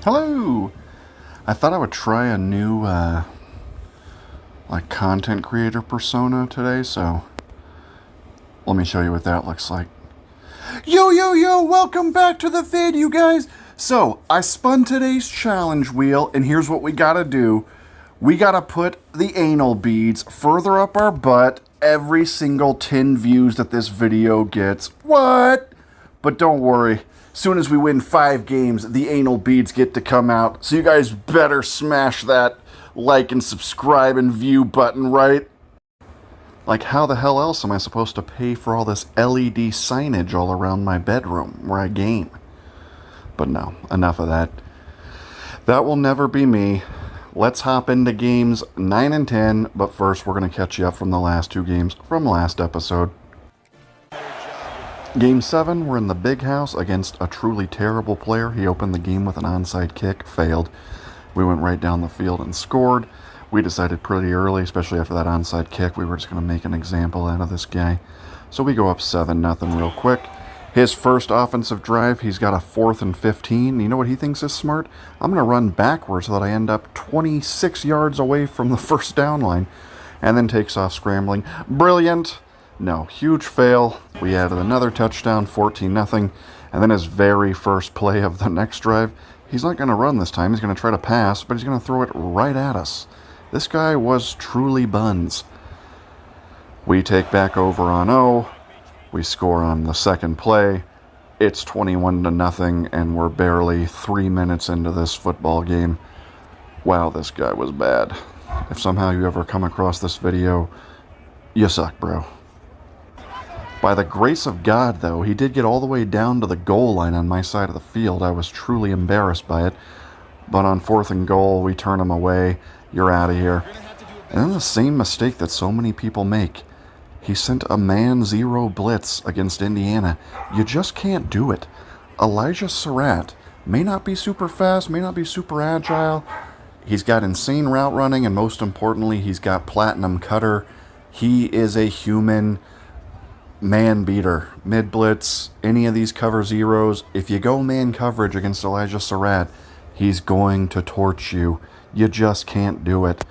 Hello! I thought I would try a new, content creator persona today, so let me show you what that looks like. Yo, welcome back to the vid, you guys! So, I spun today's challenge wheel, and here's what we gotta do. We gotta put the anal beads further up our butt every single 10 views that this video gets. What? But don't worry. Soon as we win 5 games, the anal beads get to come out. So you guys better smash that like and subscribe and view button, right? Like, how the hell else am I supposed to pay for all this LED signage all around my bedroom where I game? But no, enough of that. That will never be me. Let's hop into games 9 and 10, but first we're going to catch you up from the last 2 games from last episode. Game 7, we're in the big house against a truly terrible player. He opened the game with an onside kick, failed. We went right down the field and scored. We decided pretty early, especially after that onside kick, we were just going to make an example out of this guy. So we go up 7-0 real quick. His first offensive drive, he's got a 4th and 15. You know what he thinks is smart? I'm going to run backwards so that I end up 26 yards away from the first down line, and then takes off scrambling. Brilliant! No, huge fail. We added another touchdown, 14-0, and then his very first play of the next drive, he's not going to run this time. He's going to try to pass, but he's going to throw it right at us. This guy was truly buns. We take back over on O. We score on the second play. It's 21-0, and we're barely 3 minutes into this football game. Wow, this guy was bad. If somehow you ever come across this video, you suck, bro. By the grace of God, though, he did get all the way down to the goal line on my side of the field. I was truly embarrassed by it. But on 4th and goal, we turn him away. You're out of here. And then the same mistake that so many people make. He sent a man-zero blitz against Indiana. You just can't do it. Elijah Surratt may not be super fast, may not be super agile. He's got insane route running, and most importantly, he's got platinum cutter. He is a human man beater. Mid blitz, any of these cover zeros. If you go man coverage against Elijah Surratt, he's going to torch you. You just can't do it.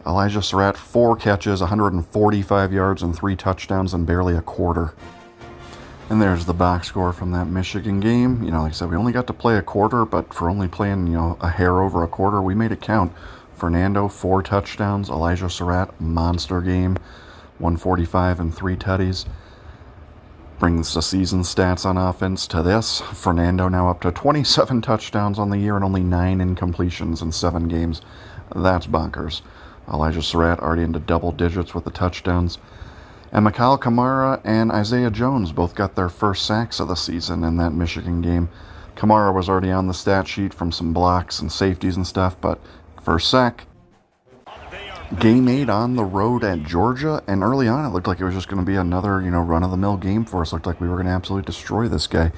Elijah Surratt, 4 catches, 145 yards, and 3 touchdowns in barely a quarter. And there's the box score from that Michigan game. You know, like I said, we only got to play a quarter, but for only playing, a hair over a quarter, we made it count. Fernando, 4 touchdowns. Elijah Surratt, monster game. 145 and 3 tutties. Brings the season stats on offense to this. Fernando now up to 27 touchdowns on the year and only 9 incompletions in 7 games. That's bonkers. Elijah Surratt already into double digits with the touchdowns. And Mikhail Kamara and Isaiah Jones both got their first sacks of the season in that Michigan game. Kamara was already on the stat sheet from some blocks and safeties and stuff, but first sack. Game 8 on the road at Georgia, and early on it looked like it was just going to be another, run-of-the-mill game for us. Looked like we were going to absolutely destroy this guy.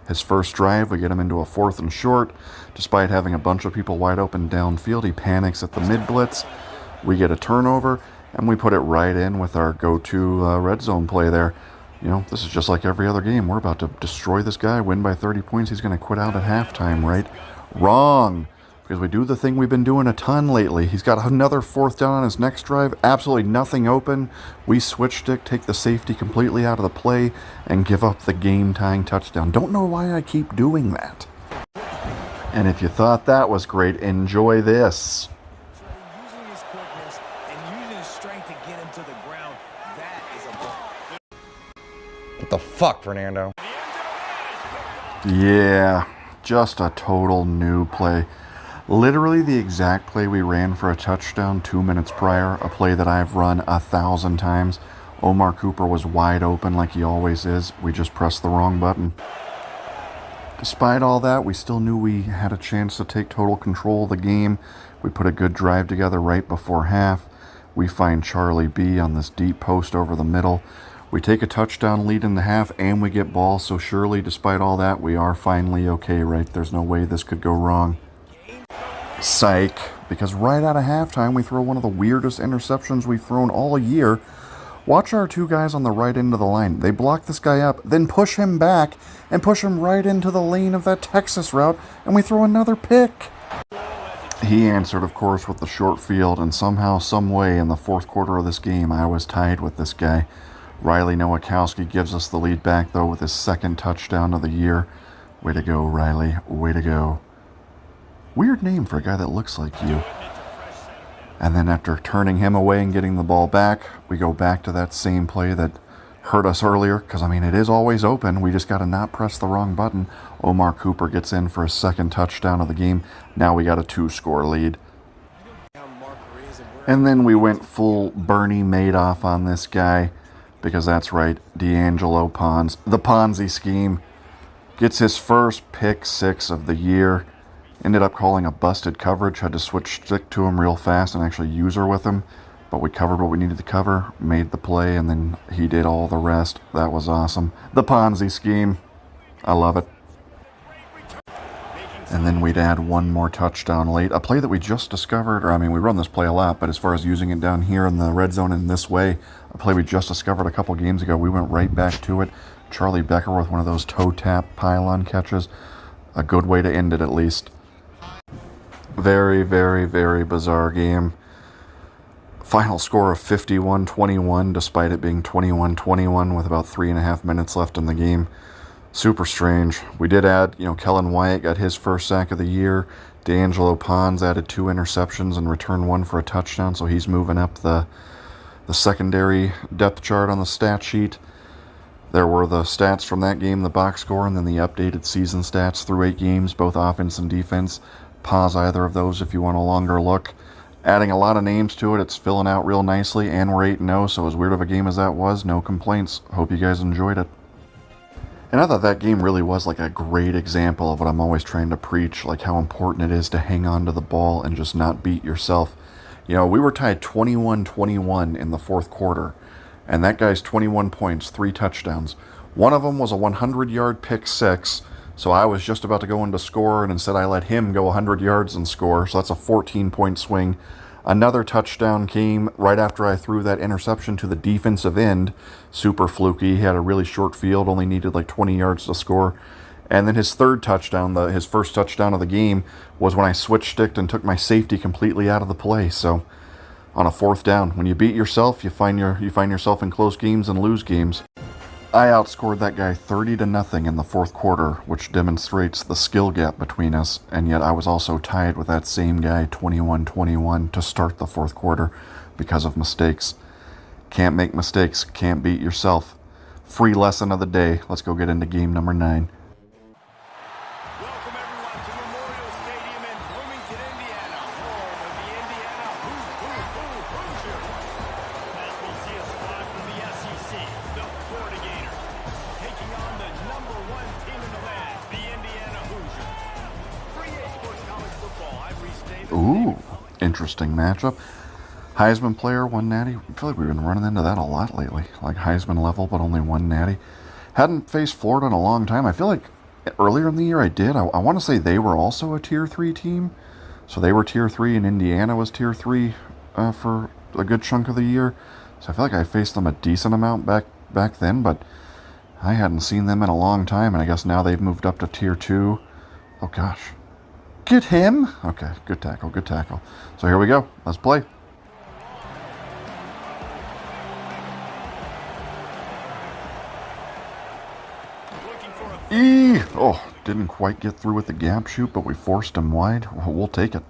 His first drive, we get him into a 4th and short. Despite having a bunch of people wide open downfield, he panics at the mid-blitz. We get a turnover, and we put it right in with our go-to red zone play there. This is just like every other game. We're about to destroy this guy, win by 30 points. He's going to quit out at halftime, right? Wrong. Because we do the thing we've been doing a ton lately. He's got another 4th down on his next drive. Absolutely nothing open. We switch stick, take the safety completely out of the play, and give up the game-tying touchdown. Don't know why I keep doing that. And if you thought that was great, enjoy this. Using his quickness and using his strength to get him to the ground, that is a ball. What the fuck, Fernando? Yeah, just a total new play. Literally the exact play we ran for a touchdown 2 minutes prior, a play that I've run 1,000 times. Omar Cooper was wide open like he always is. We just pressed the wrong button. Despite all that, we still knew we had a chance to take total control of the game. We put a good drive together right before half. We find Charlie B on this deep post over the middle. We take a touchdown lead in the half, and we get ball, so surely, despite all that, we are finally okay, right? There's no way this could go wrong. Psych. Because right out of halftime, we throw one of the weirdest interceptions we've thrown all year. Watch our 2 guys on the right end of the line. They block this guy up, then push him back, and push him right into the lane of that Texas route, and we throw another pick. He answered, of course, with the short field, and somehow, some way, in the fourth quarter of this game, I was tied with this guy. Riley Nowakowski gives us the lead back, though, with his second touchdown of the year. Way to go, Riley. Way to go. Weird name for a guy that looks like you. And then after turning him away and getting the ball back, we go back to that same play that hurt us earlier, because, I mean, it is always open. We just got to not press the wrong button. Omar Cooper gets in for his second touchdown of the game. Now we got a 2-score lead. And then we went full Bernie Madoff on this guy, because that's right, D'Angelo Pons, the Ponzi scheme, gets his first pick six of the year. Ended up calling a busted coverage, had to switch stick to him real fast and actually use her with him. But we covered what we needed to cover, made the play, and then he did all the rest. That was awesome. The Ponzi scheme. I love it. And then we'd add one more touchdown late. A play that we just discovered, or I mean, we run this play a lot, but as far as using it down here in the red zone in this way, a play we just discovered a couple games ago, we went right back to it. Charlie Becker with one of those toe tap pylon catches. A good way to end it, at least. Very, very, very bizarre game. Final score of 51-21, despite it being 21-21 with about 3.5 minutes left in the game. Super strange. We did add, Kellen Wyatt got his first sack of the year. D'Angelo Pons added 2 interceptions and returned 1 for a touchdown, so he's moving up the secondary depth chart on the stat sheet. There were the stats from that game, the box score, and then the updated season stats through 8 games, both offense and defense. Pause either of those if you want a longer look. Adding a lot of names to it, it's filling out real nicely, and we're 8-0, so as weird of a game as that was, no complaints. Hope you guys enjoyed it. And I thought that game really was like a great example of what I'm always trying to preach, like how important it is to hang on to the ball and just not beat yourself. We were tied 21-21 in the fourth quarter, and that guy's 21 points, 3 touchdowns. One of them was a 100-yard pick six, so I was just about to go into score, and instead I let him go 100 yards and score, so that's a 14-point swing. Another touchdown came right after I threw that interception to the defensive end. Super fluky. He had a really short field, only needed like 20 yards to score. And then his third touchdown, his first touchdown of the game, was when I switch sticked and took my safety completely out of the play. So on a fourth down, when you beat yourself, you find yourself in close games and lose games. I outscored that guy 30-0 in the fourth quarter, which demonstrates the skill gap between us, and yet I was also tied with that same guy 21-21 to start the fourth quarter because of mistakes. Can't make mistakes, can't beat yourself. Free lesson of the day. Let's go get into game number 9. Welcome everyone to Memorial Stadium in Bloomington, Indiana, home of the Indiana Hoosiers. As we'll see a squad from the SEC, the Florida Gators, taking on the #1 team in the land, the Indiana Hoosiers. 3A Sports College Football, I've restated. Ooh, interesting matchup. Heisman player, 1 natty. I feel like we've been running into that a lot lately. Like Heisman level, but only 1 natty. Hadn't faced Florida in a long time. I feel like earlier in the year I did. I want to say they were also a Tier 3 team. So they were Tier 3 and Indiana was Tier 3 for a good chunk of the year. So I feel like I faced them a decent amount back then, but I hadn't seen them in a long time, and I guess now they've moved up to Tier 2. Oh gosh. Get him! Okay, good tackle, good tackle. So here we go. Let's play. Oh, didn't quite get through with the gap shoot, but we forced him wide. We'll take it.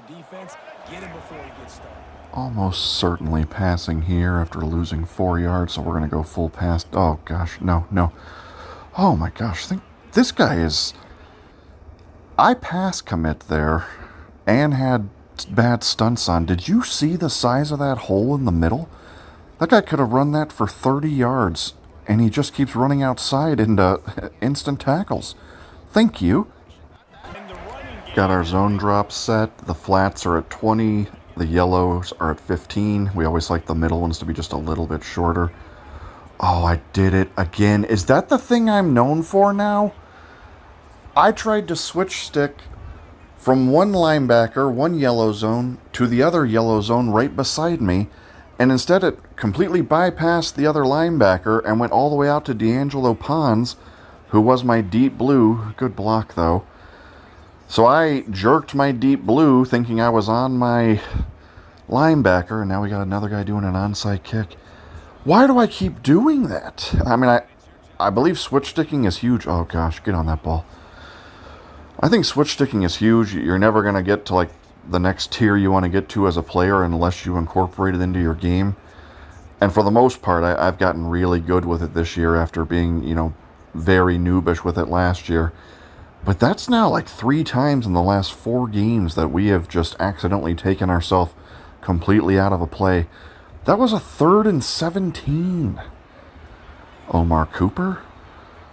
Defense, get him before he gets started. Almost certainly passing here after losing 4 yards, so we're going to go full pass. Oh, gosh, no. Oh, my gosh, this guy is... I pass commit there and had bad stunts on. Did you see the size of that hole in the middle? That guy could have run that for 30 yards. And he just keeps running outside into instant tackles. Thank you. Got our zone drop set. The flats are at 20. The yellows are at 15. We always like the middle ones to be just a little bit shorter. Oh, I did it again. Is that the thing I'm known for now? I tried to switch stick from one linebacker, one yellow zone, to the other yellow zone right beside me. And instead it completely bypassed the other linebacker and went all the way out to D'Angelo Pons, who was my deep blue. Good block, though. So I jerked my deep blue thinking I was on my linebacker, and now we got another guy doing an onside kick. Why do I keep doing that? I mean, I believe switch sticking is huge. Oh gosh, get on that ball. I think switch sticking is huge. You're never going to get to like the next tier you want to get to as a player unless you incorporate it into your game. And for the most part, I've gotten really good with it this year after being, very noobish with it last year. But that's now like 3 times in the last 4 games that we have just accidentally taken ourselves completely out of a play. That was a 3rd and 17. Omar Cooper,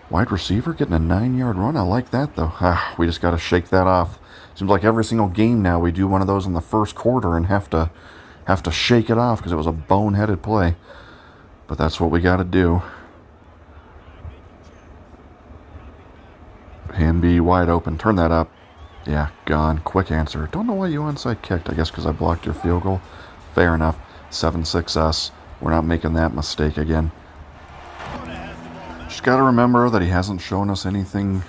wide receiver, getting a 9-yard run. I like that, though. We just got to shake that off. Seems like every single game now we do one of those in the first quarter and have to shake it off because it was a boneheaded play. But that's what we got to do. Hamby wide open. Turn that up. Yeah, gone. Quick answer. Don't know why you onside kicked. I guess because I blocked your field goal. Fair enough. 7-6 us. We're not making that mistake again. Just got to remember that he hasn't shown us anything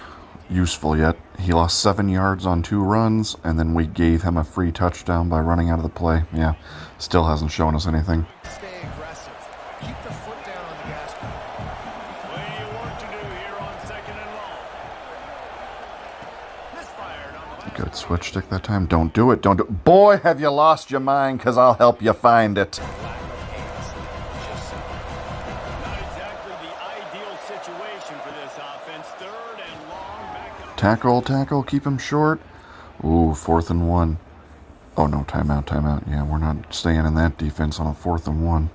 useful yet. He lost 7 yards on 2 runs, and then we gave him a free touchdown by running out of the play. Yeah, still hasn't shown us anything. Stay aggressive. Keep the foot down on the gas pedal. Plenty of work to do here on 2nd and long. Misfired on the last. Good switch stick that time. Don't do it. Don't do it. Boy, have you lost your mind, because I'll help you find it. Not exactly the ideal situation for this offense. 3rd and long. Back up. Tackle, keep him short. Ooh, 4th and 1. Oh no, timeout. Yeah, we're not staying in that defense on a 4th and 1.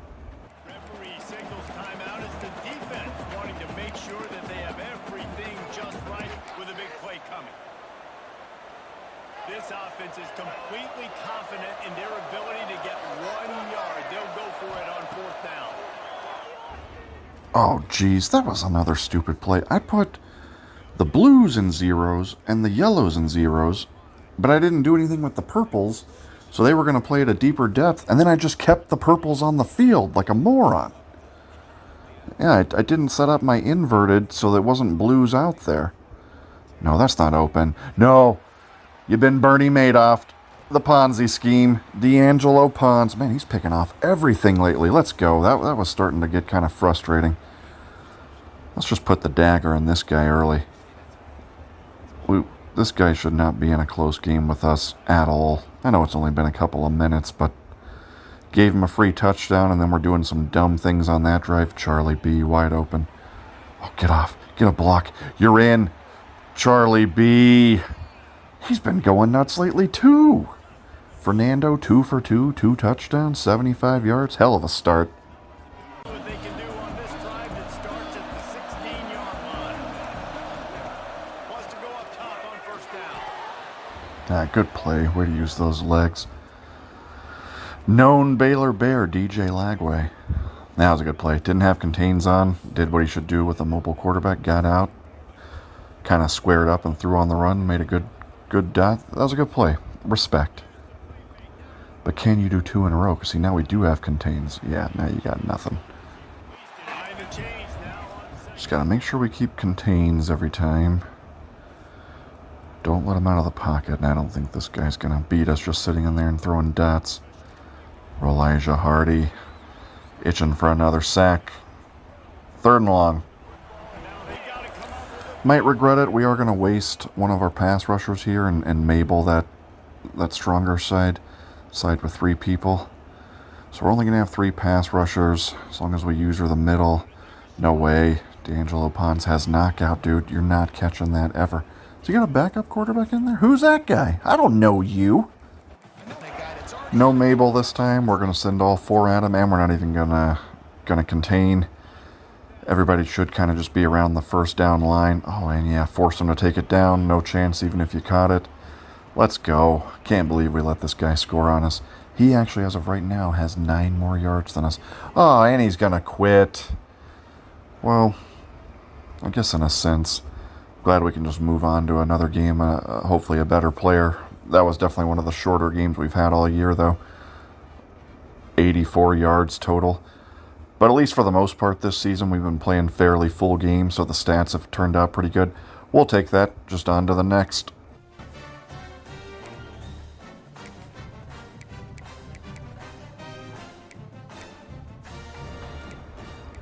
Referee signals timeout as the defense wanting to make sure that they have everything just right with a big play coming. This offense is completely confident in their ability to get 1 yard. They'll go for it on 4th down. Oh, geez, that was another stupid play. I put the blues in zeros and the yellows in zeros, but I didn't do anything with the purples, so they were going to play at a deeper depth, and then I just kept the purples on the field like a moron. Yeah, I didn't set up my inverted so there wasn't blues out there. No, that's not open. No, you've been Bernie Madoff. The Ponzi scheme. D'Angelo Pons. Man, he's picking off everything lately. Let's go. That was starting to get kind of frustrating. Let's just put the dagger in this guy early. This guy should not be in a close game with us at all. I know it's only been a couple of minutes, but gave him a free touchdown, and then we're doing some dumb things on that drive. Charlie B wide open. Oh, get off. Get a block. You're in. Charlie B. He's been going nuts lately, too. Fernando, 2 for 2, 2 touchdowns, 75 yards. Hell of a start. What they can do on this drive that starts at the 16-yard line. Wants to go up top on 1st down. Good play. Way to use those legs. Known Baylor Bear, DJ Lagway. That was a good play. Didn't have contains on. Did what he should do with a mobile quarterback. Got out. Kind of squared up and threw on the run. Made a good dot. That was a good play. Respect. But can you do 2 in a row? Because see, now we do have contains. Yeah, now you got nothing. Just got to make sure we keep contains every time. Don't let him out of the pocket. And I don't think this guy's going to beat us just sitting in there and throwing dots. Elijah Hardy. Itching for another sack. 3rd and long. Might regret it. We are going to waste one of our pass rushers here and Mabel that stronger side with 3 people. So we're only going to have 3 pass rushers as long as we use her the middle. No way. D'Angelo Pons has knockout, dude. You're not catching that ever. So you got a backup quarterback in there? Who's that guy? I don't know you. No Mabel this time. We're going to send all 4 at him, and we're not even going to contain. Everybody should kind of just be around the 1st down line. Oh, and yeah, force him to take it down. No chance even if you caught it. Let's go. Can't believe we let this guy score on us. He actually, as of right now, has 9 more yards than us. Oh, and he's going to quit. Well, I guess in a sense. Glad we can just move on to another game. Hopefully a better player. That was definitely one of the shorter games we've had all year, though. 84 yards total. But at least for the most part this season, we've been playing fairly full games, so the stats have turned out pretty good. We'll take that. Just on to the next.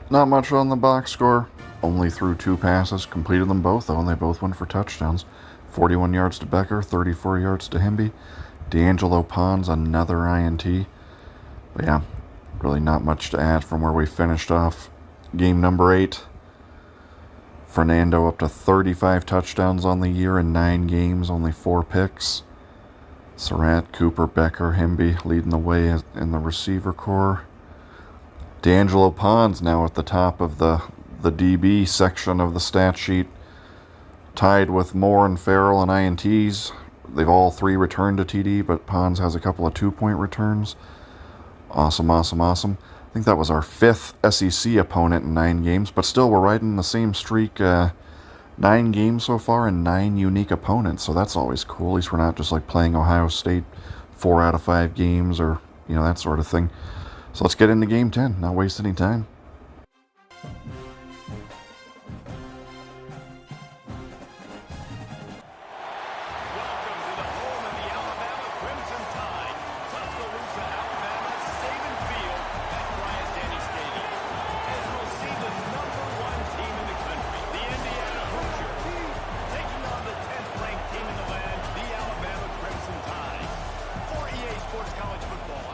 Not much on the box score. Only threw 2 passes, completed them both though, and they both went for touchdowns. 41 yards to Becker, 34 yards to Himby. D'Angelo Pons, another INT. But yeah, really not much to add from where we finished off game number 8. Fernando up to 35 touchdowns on the year in 9 games, only 4 picks. Surratt, Cooper, Becker, Himby leading the way in the receiver core. D'Angelo Pons now at the top of the DB section of the stat sheet, tied with Moore and Farrell and INTs. They've all 3 returned to TD, but Pons has a couple of 2-point returns. Awesome, awesome, awesome. I think that was our 5th SEC opponent in 9 games, but still we're riding the same streak. 9 games so far and 9 unique opponents, so that's always cool. At least we're not just like playing Ohio State 4 out of 5 games or, that sort of thing. So let's get into game 10, not waste any time.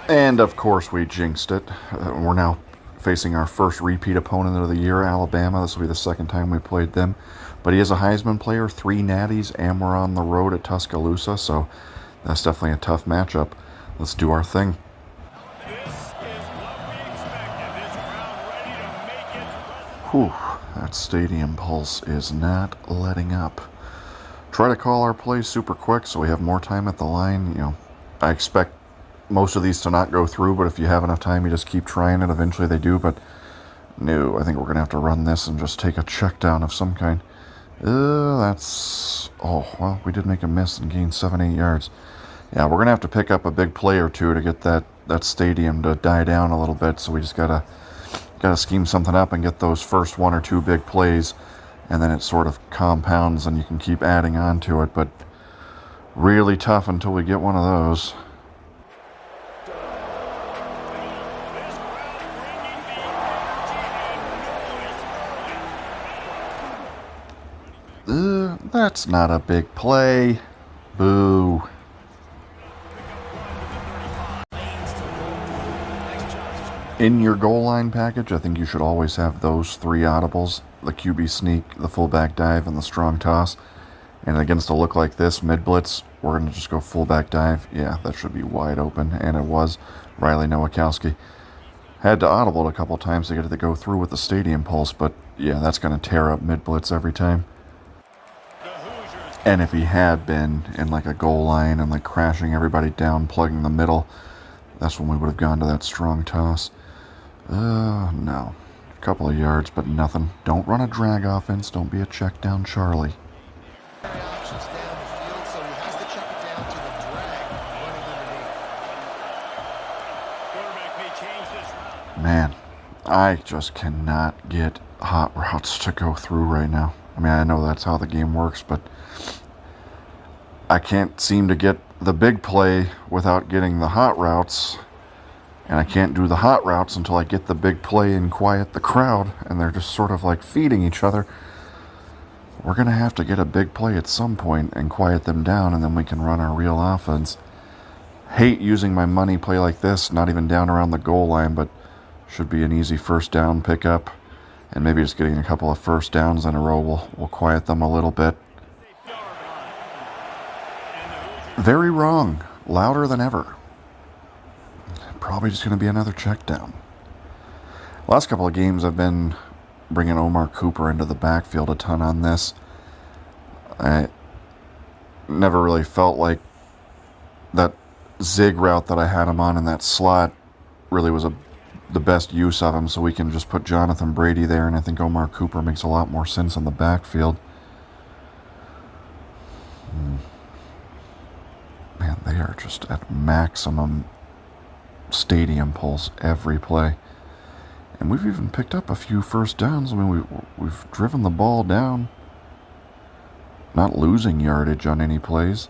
And of course we jinxed it. We're now facing our first repeat opponent of the year, Alabama. This will be the 2nd time we played them. But he is a Heisman player, 3 natties, and we're on the road at Tuscaloosa, so that's definitely a tough matchup. Let's do our thing. Whew, that stadium pulse is not letting up. Try to call our plays super quick so we have more time at the line. I expect most of these to not go through, but if you have enough time, you just keep trying it. Eventually they do, but no, I think we're going to have to run this and just take a check down of some kind. Oh, well, we did make a miss and gain 7-8 yards. Yeah, we're going to have to pick up a big play or two to get that stadium to die down a little bit, so we just got to scheme something up and get those first 1 or 2 big plays, and then it sort of compounds and you can keep adding on to it, but really tough until we get one of those. That's not a big play. Boo. In your goal line package, I think you should always have those 3 audibles: the QB sneak, the fullback dive, and the strong toss. And against a look like this, mid-blitz, we're going to just go fullback dive. Yeah, that should be wide open, and it was. Riley Nowakowski had to audible it a couple times to get it to go through with the stadium pulse, but yeah, that's going to tear up mid-blitz every time. And if he had been in like a goal line and like crashing everybody down, plugging the middle, that's when we would have gone to that strong toss. No. A couple of yards, but nothing. Don't run a drag offense. Don't be a check down Charlie. Man, I just cannot get hot routes to go through right now. I mean, I know that's how the game works, but I can't seem to get the big play without getting the hot routes, and I can't do the hot routes until I get the big play and quiet the crowd, and they're just sort of like feeding each other. We're going to have to get a big play at some point and quiet them down, and then we can run our real offense. Hate using my money play like this, not even down around the goal line, but should be an easy first down pickup. And maybe just getting a couple of first downs in a row will quiet them a little bit. Very wrong. Louder than ever. Probably just going to be another check down. Last couple of games I've been bringing Omar Cooper into the backfield a ton on this. I never really felt like that zig route that I had him on in that slot really was the best use of him, so we can just put Jonathan Brady there, and I think Omar Cooper makes a lot more sense in the backfield. Man, they are just at maximum stadium pulse every play. And we've even picked up a few first downs. I mean, we've driven the ball down. Not losing yardage on any plays.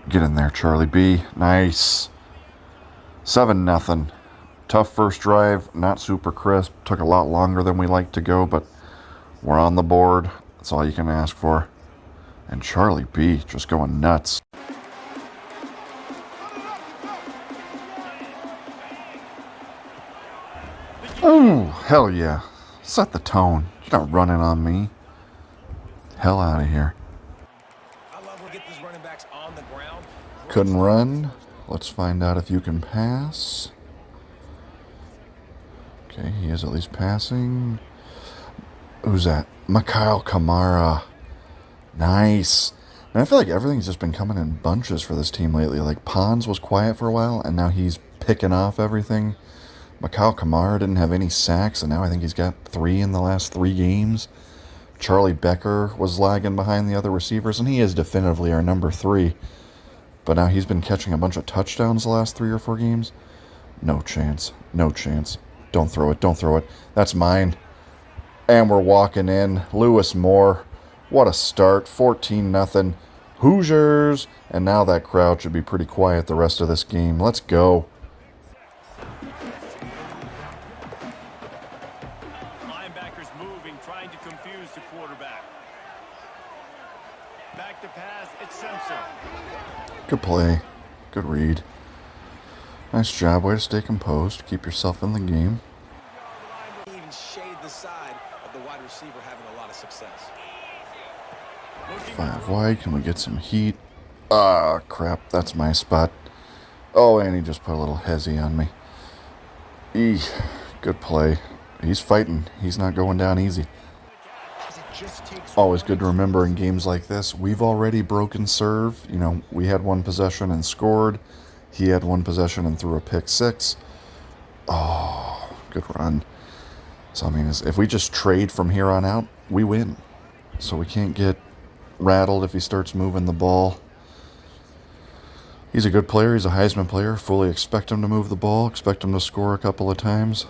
Get in there, Charlie B. Nice. 7-0. Tough first drive, not super crisp. Took a lot longer than we like to go, but we're on the board. That's all you can ask for. And Charlie B just going nuts. Oh, hell yeah. Set the tone. You're not running on me. Hell out of here. I love when we get these running backs on the ground. Couldn't run. Let's find out if you can pass. Okay, he is at least passing. Who's that? Mikhail Kamara. Nice. And I feel like everything's just been coming in bunches for this team lately. Like, Pons was quiet for a while, and now he's picking off everything. Mikhail Kamara didn't have any sacks, and now I think he's got 3 in the last 3 games. Charlie Becker was lagging behind the other receivers, and he is definitively our number 3. But now he's been catching a bunch of touchdowns the last 3 or 4 games. No chance. No chance. Don't throw it. Don't throw it. That's mine. And we're walking in. Lewis Moore. What a start. 14-0. Hoosiers. And now that crowd should be pretty quiet the rest of this game. Let's go. Linebackers moving, trying to confuse the quarterback. Back to pass, it's Simpson. Good play. Good read. Nice job. Way to stay composed. Keep yourself in the game. Even shade the side of the wide receiver having a lot of success. 5 wide. Can we get some heat? Ah, crap. That's my spot. Oh, and he just put a little hezzy on me. Good play. He's fighting. He's not going down easy. Always good to remember in games like this. We've already broken serve. You know, we had 1 possession and scored. He had 1 possession and threw a pick 6. Oh, good run. So, I mean, if we just trade from here on out, we win. So we can't get rattled if he starts moving the ball. He's a good player. He's a Heisman player. Fully expect him to move the ball. Expect him to score a couple of times.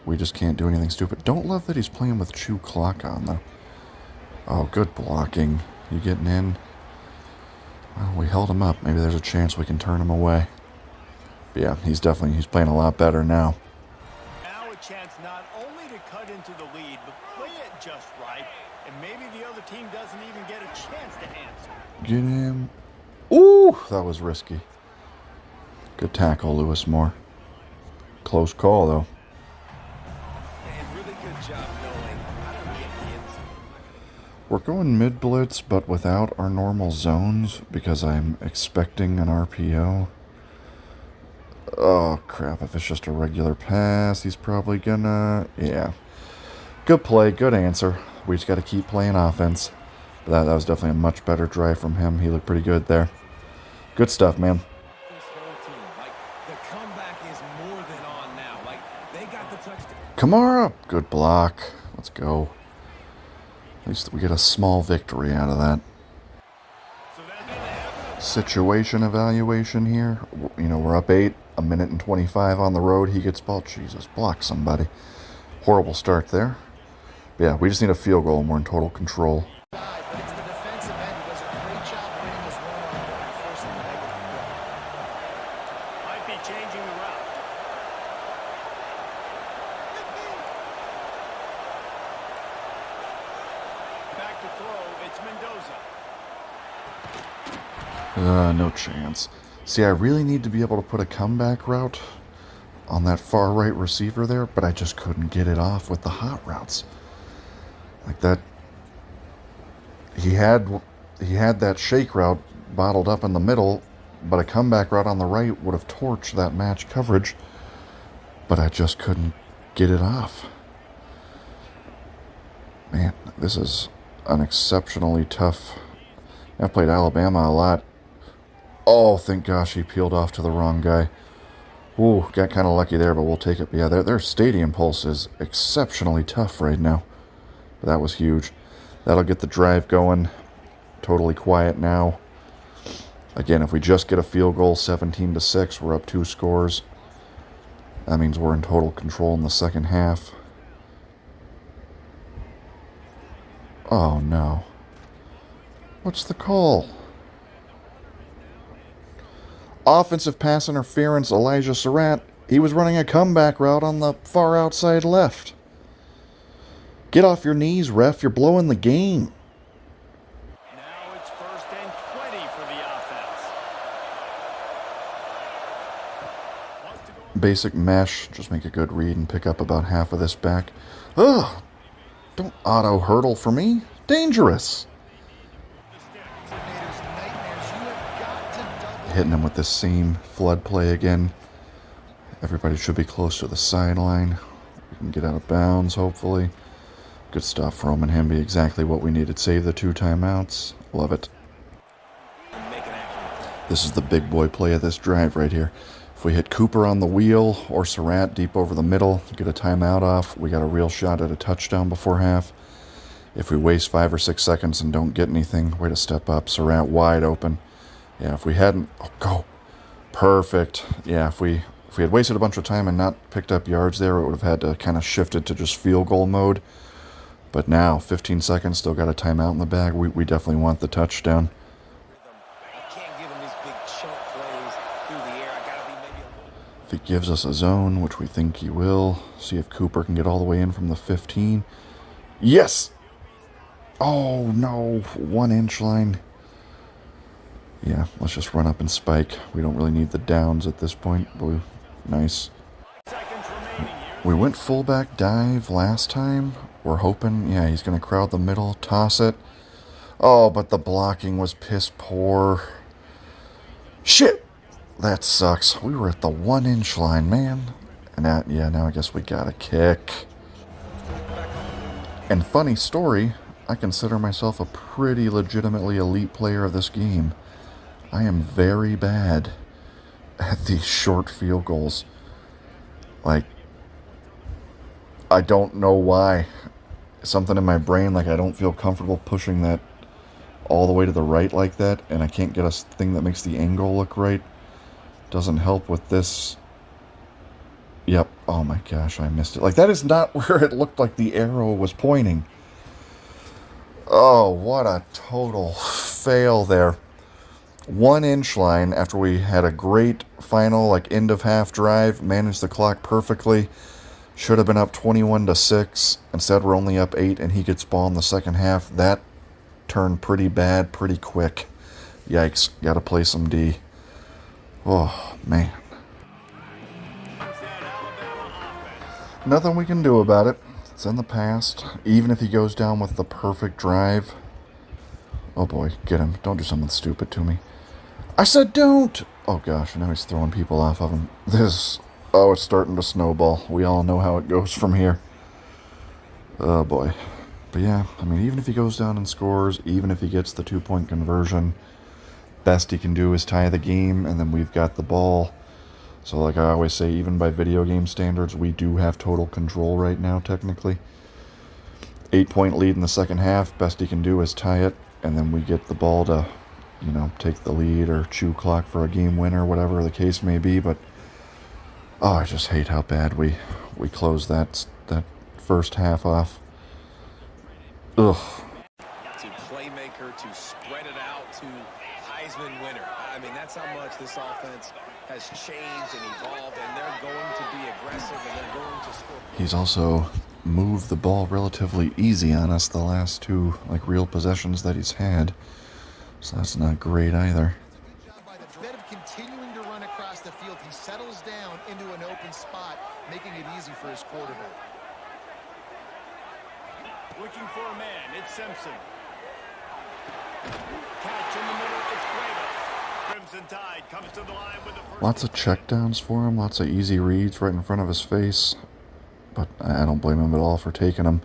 We just can't do anything stupid. Don't love that he's playing with chew clock on, though. Oh, good blocking. You getting in? Well, we held him up. Maybe there's a chance we can turn him away. But yeah, he's playing a lot better now. Now a chance not only to cut into the lead, but play it just right, and maybe the other team doesn't even get a chance to answer. Get him. Ooh, that was risky. Good tackle, Lewis Moore. Close call, though. And really good job knowing how to get hit. We're going mid-blitz, but without our normal zones, because I'm expecting an RPO. Oh, crap. If it's just a regular pass, he's probably gonna... Yeah. Good play. Good answer. We just got to keep playing offense. But that was definitely a much better drive from him. He looked pretty good there. Good stuff, man. This whole team, like, the comeback is more than on now. Like, they got the touchdown. Kamara. Good block. Let's go. At least we get a small victory out of that. So that's Situation evaluation here. You know, we're up 8. 1:25 on the road. He gets ball. Jesus, block somebody. Horrible start there. But yeah, we just need a field goal and we're in total control. But it's the defensive end who does a great job winning this one-on-one and forcing the negative play. might be changing the route. Back to throw, it's Mendoza. No chance. See, I really need to be able to put a comeback route on that far right receiver there, but I just couldn't get it off with the hot routes. Like that. He had that shake route bottled up in the middle, but a comeback route on the right would have torched that match coverage, but I just couldn't get it off. Man, this is an exceptionally tough. I've played Alabama a lot. Oh, thank gosh he peeled off to the wrong guy. Ooh, got kind of lucky there, but we'll take it. But yeah, their stadium pulse is exceptionally tough right now. But that was huge. That'll get the drive going. Totally quiet now. Again, if we just get a field goal, 17-6, we're up 2 scores. That means we're in total control in the second half. Oh, no. What's the call? Offensive pass interference, Elijah Surratt. He was running a comeback route on the far outside left. Get off your knees, ref. You're blowing the game. Now it's 1st and 20 for the offense. Wants to go. Basic mesh. Just make a good read and pick up about half of this back. Ugh. Don't auto hurdle for me. Dangerous. Coordinators' nightmares. You have got to double. Hitting him with this same flood play again. Everybody should be close to the sideline. We can get out of bounds, hopefully. Good stuff, Roman Hemby. Exactly what we needed. Save the 2 timeouts. Love it. This is the big boy play of this drive right here. If we hit Cooper on the wheel or Surratt deep over the middle, get a timeout off, we got a real shot at a touchdown before half. If we waste 5 or 6 seconds and don't get anything, way to step up. Surratt wide open. Yeah, if we hadn't... Oh, go. Perfect. Yeah, if we had wasted a bunch of time and not picked up yards there, it would have had to kind of shifted to just field goal mode. But now, 15 seconds, still got a timeout in the bag. We definitely want the touchdown. I can't give him these big chunk plays through the air. I gotta be maybe a little. If he gives us a zone, which we think he will, see if Cooper can get all the way in from the 15. Yes! Oh, no. 1 inch line. Yeah, let's just run up and spike. We don't really need the downs at this point. But nice. Seconds remaining here. We went fullback dive last time. We're hoping, yeah, he's going to crowd the middle, toss it. Oh, but the blocking was piss poor. Shit! That sucks. We were at the 1 inch line, man. And that, yeah, now I guess we got a kick. And funny story, I consider myself a pretty legitimately elite player of this game. I am very bad at these short field goals. Like, I don't know why. Something in my brain, like I don't feel comfortable pushing that all the way to the right like that, and I can't get a thing that makes the angle look right. Doesn't help with this. Yep. Oh my gosh, I missed it. Like, that is not where it looked like the arrow was pointing. Oh, what a total fail there. 1 inch line after we had a great final, like, end of half drive, managed the clock perfectly. Should have been up 21-6. Instead, we're only up 8, and he gets ball in the second half. That turned pretty bad pretty quick. Yikes. Got to play some D. Oh, man. Nothing we can do about it. It's in the past. Even if he goes down with the perfect drive. Oh, boy. Get him. Don't do something stupid to me. I said don't! Oh, gosh. Now he's throwing people off of him. Oh, it's starting to snowball. We all know how it goes from here. Oh, boy. But yeah, I mean, even if he goes down and scores, even if he gets the 2-point conversion, best he can do is tie the game, and then we've got the ball. So like I always say, even by video game standards, we do have total control right now, technically. 8-point lead in the second half. Best he can do is tie it, and then we get the ball to, you know, take the lead or chew clock for a game winner, whatever the case may be. But oh, I just hate how bad we closed that first half off. Ugh. To playmaker, to spread it out, to Heisman winner. I mean, that's how much this offense has changed and evolved, and they're going to be aggressive, and they're going to score. He's also moved the ball relatively easy on us the last 2, like, real possessions that he's had. So that's not great either. Instead of continuing to run across the field, he settles down into an open spot, making it easy for his quarterback. Looking for a man. It's Simpson. Catch in the middle. It's Cuevas. Crimson Tide comes to the line with the first. Lots of checkdowns for him, lots of easy reads right in front of his face. But I don't blame him at all for taking them.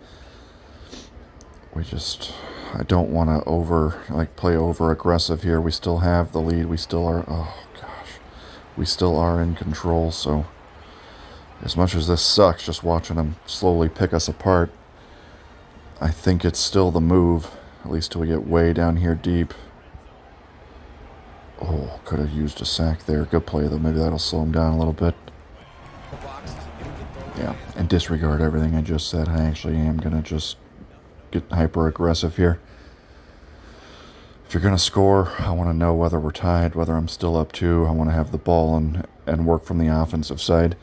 I don't want to play over aggressive here. We still have the lead. We still are, oh gosh. We still are in control, so as much as this sucks, just watching him slowly pick us apart, I think it's still the move, at least till we get way down here deep. Oh, could have used a sack there. Good play, though. Maybe that'll slow him down a little bit. Yeah, and disregard everything I just said. I actually am going to just get hyper-aggressive here. If you're going to score, I want to know whether we're tied, whether I'm still up 2. I want to have the ball and and work from the offensive side,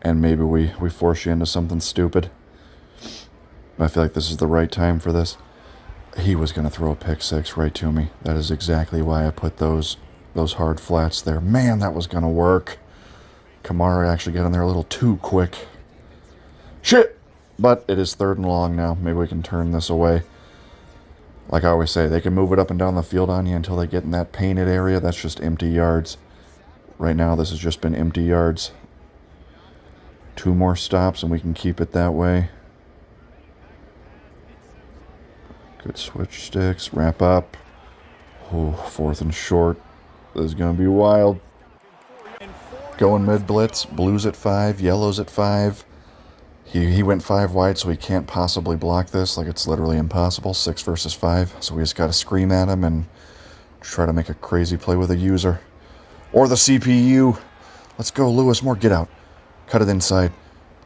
and maybe we force you into something stupid. I feel like this is the right time for this. He was going to throw a pick six right to me. That is exactly why I put those hard flats there. Man, that was going to work. Kamara actually got in there a little too quick. Shit! But it is 3rd and long now. Maybe we can turn this away. Like I always say, they can move it up and down the field on you until they get in that painted area. That's just empty yards. Right now, this has just been empty yards. 2 more stops, and we can keep it that way. Good switch sticks. Wrap up. Oh, 4th and short. This is going to be wild. Going mid-blitz. Blues at 5. Yellows at 5. He went 5 wide, so he can't possibly block this. Like, it's literally impossible. 6 versus 5. So we just got to scream at him and try to make a crazy play with a user. Or the CPU. Let's go, Lewis Moore. Get out. Cut it inside.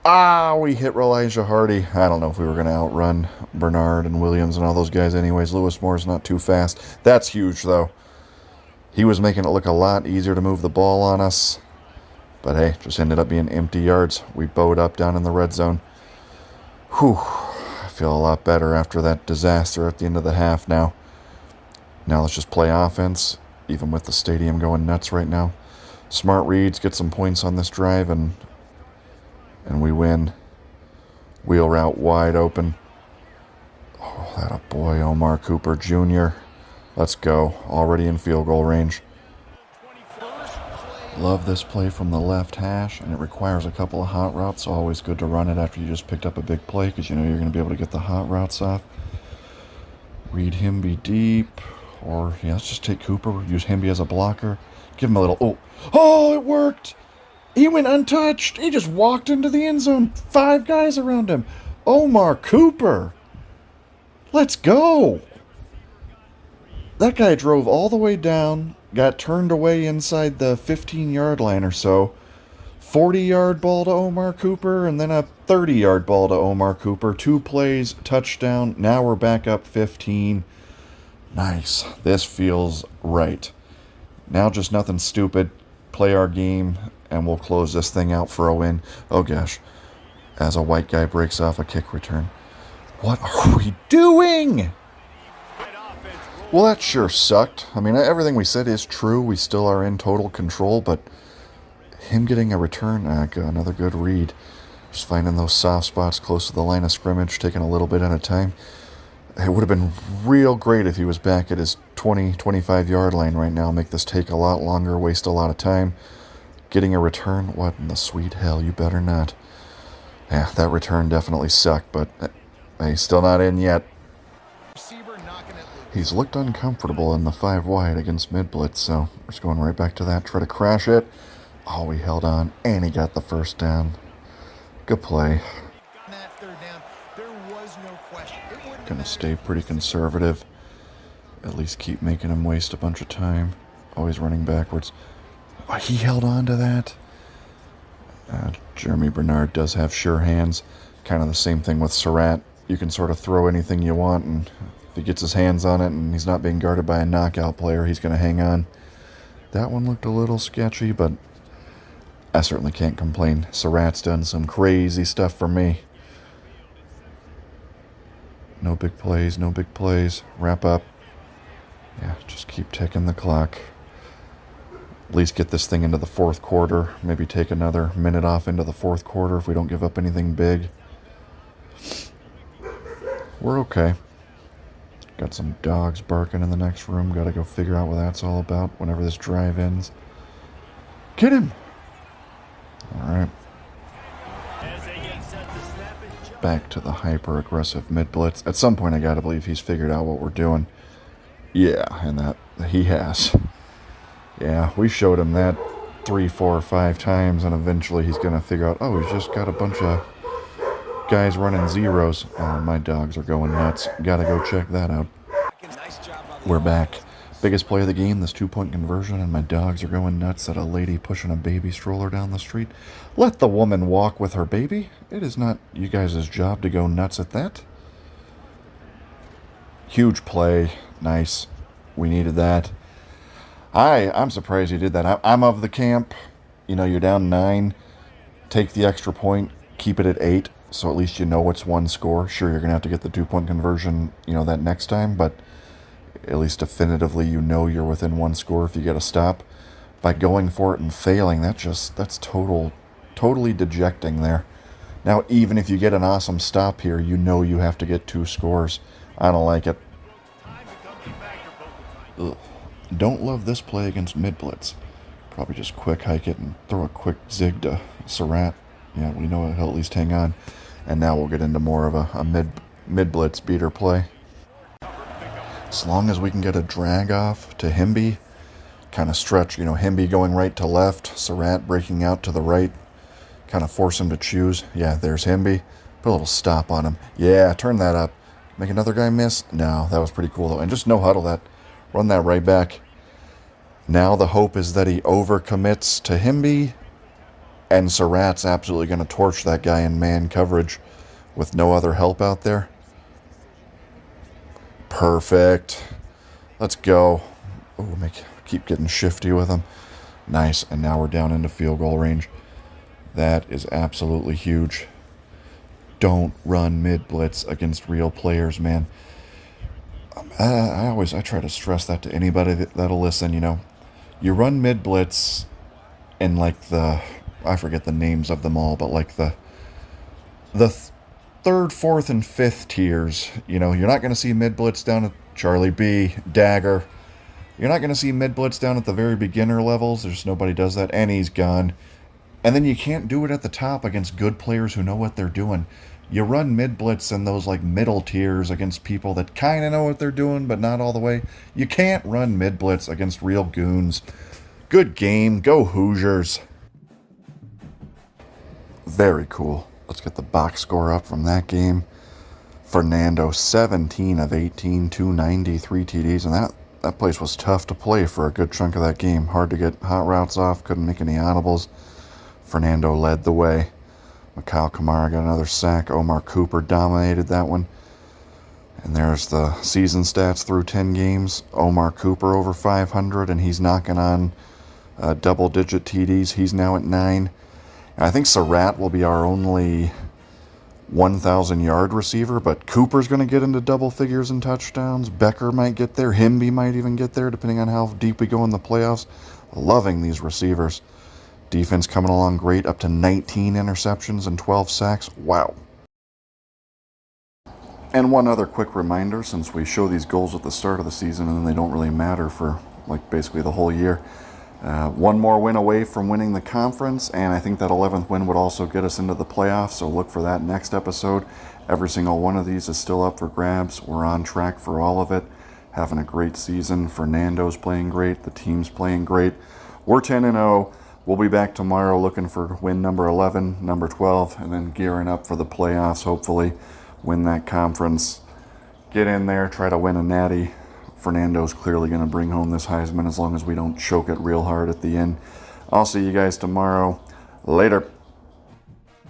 Ah, we hit Elijah Hardy. I don't know if we were going to outrun Bernard and Williams and all those guys anyways. Lewis Moore's not too fast. That's huge, though. He was making it look a lot easier to move the ball on us. But hey, just ended up being empty yards. We bowed up down in the red zone. Whew. I feel a lot better after that disaster at the end of the half now. Now let's just play offense, even with the stadium going nuts right now. Smart reads, get some points on this drive, and we win. Wheel route wide open. Oh, that a boy, Omar Cooper Jr. Let's go. Already in field goal range. Love this play from the left hash, and it requires a couple of hot routes, so always good to run it after you just picked up a big play, because you know you're going to be able to get the hot routes off. Read Himby deep, or yeah, let's just take Cooper, use Himby as a blocker. Give him a little, oh, it worked! He went untouched! He just walked into the end zone, 5 guys around him. Omar Cooper! Let's go! That guy drove all the way down, got turned away inside the 15-yard line or so. 40-yard ball to Omar Cooper, and then a 30-yard ball to Omar Cooper. 2 plays, touchdown. Now we're back up 15. Nice. This feels right. Now just nothing stupid. Play our game, and we'll close this thing out for a win. Oh, gosh. As a white guy breaks off a kick return. What are we doing? Well, that sure sucked. I mean, everything we said is true. We still are in total control, but him getting a return, another good read. Just finding those soft spots close to the line of scrimmage, taking a little bit at a time. It would have been real great if he was back at his 20, 25-yard line right now. Make this take a lot longer, waste a lot of time. Getting a return? What in the sweet hell? You better not. Yeah, that return definitely sucked, but he's still not in yet. He's looked uncomfortable in the 5 wide against mid-blitz, so we're just going right back to that. Try to crash it. Oh, he held on, and he got the first down. Good play. Gonna stay pretty conservative. At least keep making him waste a bunch of time. Always running backwards. Oh, he held on to that. Jeremy Bernard does have sure hands. Kind of the same thing with Surratt. You can sort of throw anything you want, and if he gets his hands on it and he's not being guarded by a knockout player, he's going to hang on. That one looked a little sketchy, but I certainly can't complain. Surratt's done some crazy stuff for me. No big plays, no big plays. Wrap up. Yeah, just keep ticking the clock. At least get this thing into the 4th quarter. Maybe take another minute off into the 4th quarter if we don't give up anything big. We're okay. Got some dogs barking in the next room. Got to go figure out what that's all about whenever this drive ends. Get him! Alright. Back to the hyper-aggressive mid-blitz. At some point, I got to believe he's figured out what we're doing. Yeah, and that he has. Yeah, we showed him that 3, 4, 5 times, and eventually he's going to figure out, oh, he's just got a bunch of guys running zeros. Oh, my dogs are going nuts. Gotta go check that out. We're back. Biggest play of the game, this 2-point conversion, and my dogs are going nuts at a lady pushing a baby stroller down the street. Let the woman walk with her baby. It is not you guys' job to go nuts at that. Huge play. Nice. We needed that. I'm surprised he did that. I'm of the camp, you're down 9, take the extra point, keep it at 8, so at least you know it's one score. Sure, you're going to have to get the 2-point conversion, that next time, but at least definitively you know you're within one score if you get a stop. By going for it and failing, that's totally dejecting there. Now, even if you get an awesome stop here, you know you have to get 2 scores. I don't like it. Ugh. Don't love this play against mid-blitz. Probably just quick hike it and throw a quick zig to Surratt. Yeah, we know he'll at least hang on. And now we'll get into more of a mid-blitz beater play. As long as we can get a drag off to Himby, kind of stretch, Himby going right to left, Surratt breaking out to the right, kind of force him to choose. Yeah, there's Himby. Put a little stop on him. Yeah, turn that up. Make another guy miss? No, that was pretty cool though. And just no huddle that. Run that right back. Now the hope is that he overcommits to Himby, and Surratt's absolutely going to torch that guy in man coverage with no other help out there. Perfect. Let's go. Oh, keep getting shifty with him. Nice. And now we're down into field goal range. That is absolutely huge. Don't run mid-blitz against real players, man. I try to stress that to anybody that'll listen, You run mid-blitz in I forget the names of them all, but like the third, fourth, and fifth tiers. You're not going to see mid-blitz down at Charlie B, Dagger. You're not going to see mid-blitz down at the very beginner levels. There's nobody does that, and he's gone. And then you can't do it at the top against good players who know what they're doing. You run mid-blitz in those middle tiers against people that kind of know what they're doing, but not all the way. You can't run mid-blitz against real goons. Good game. Go Hoosiers. Very cool. Let's get the box score up from that game. Fernando, 17 of 18, 290, 3 TDs, and that place was tough to play for a good chunk of that game. Hard to get hot routes off, couldn't make any audibles. Fernando led the way. Mikhail Kamara got another sack. Omar Cooper dominated that one. And there's the season stats through 10 games. Omar Cooper over 500, and he's knocking on double-digit TDs. He's now at 9. And I think Surratt will be our only 1,000-yard receiver, but Cooper's going to get into double figures in touchdowns. Becker might get there. Himby might even get there, depending on how deep we go in the playoffs. Loving these receivers. Defense coming along great, up to 19 interceptions and 12 sacks. Wow. And one other quick reminder, since we show these goals at the start of the season and then they don't really matter for basically the whole year. One more win away from winning the conference, and I think that 11th win would also get us into the playoffs, so look for that next episode. Every single one of these is still up for grabs. We're on track for all of it. Having a great season. Fernando's playing great. The team's playing great. We're 10-0. We'll be back tomorrow looking for win number 11, number 12, and then gearing up for the playoffs, hopefully. Win that conference. Get in there, try to win a natty. Fernando's clearly going to bring home this Heisman as long as we don't choke it real hard at the end. I'll see you guys tomorrow. Later.